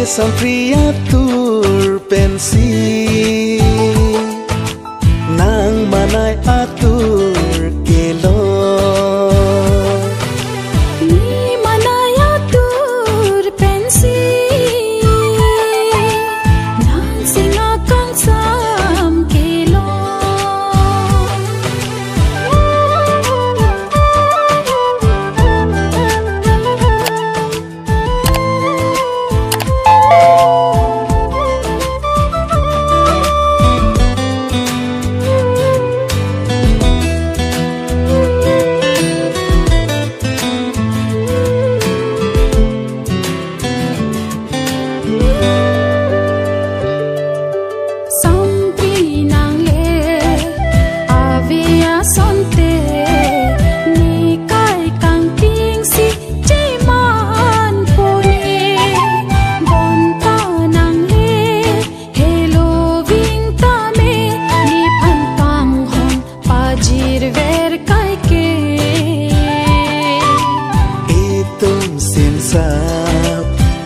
sampriatur pensi nang manay atur kelo ni manay atur pensi nang singakang sam kelo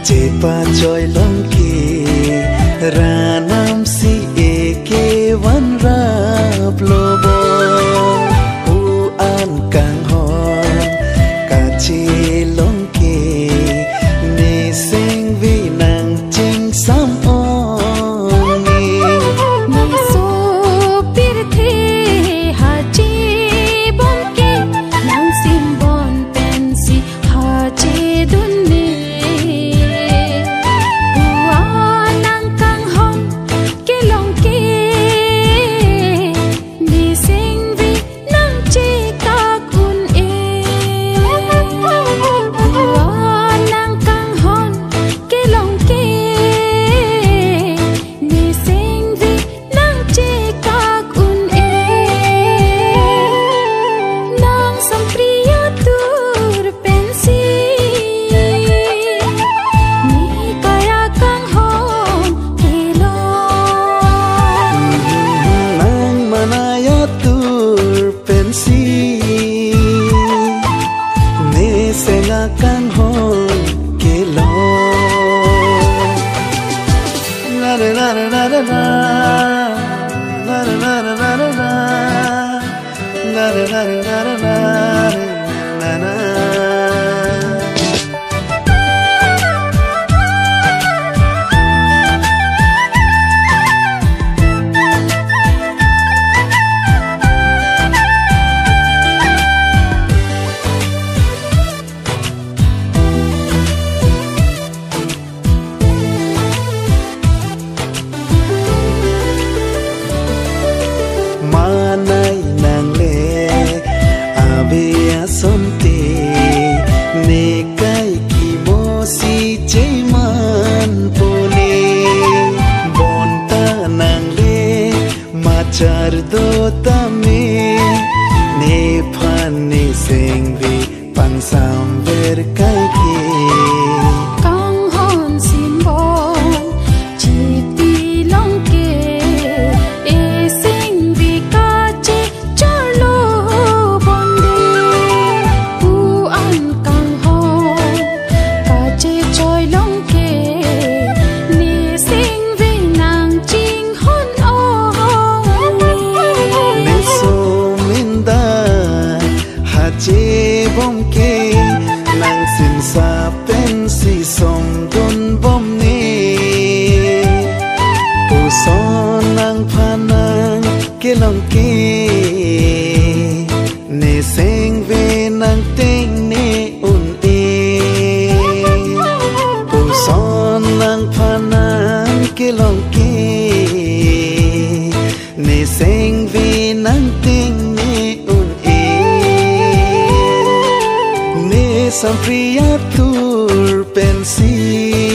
Cepa joy longki ranam si eke wan rap lobo u an kang hon kachi longki ni sing vi nang ching sam on ni so pirthe haji bonke nang simbon pensi haji dunni kan hon kelo la la la la la la la la la la la la la la la la la la manay nang le abia somte ne kai ki mo si cheiman pone bonta nang le machar do tame ne phan ne sengvi pansam ver kai ki bom ke nang sin sa pensi som don bom ni u son nang phanang ke long ke ne seng ve nang ting ne un e u son nang phanang ke long ke ne seng ve nang ting ne un e sampriatur pensi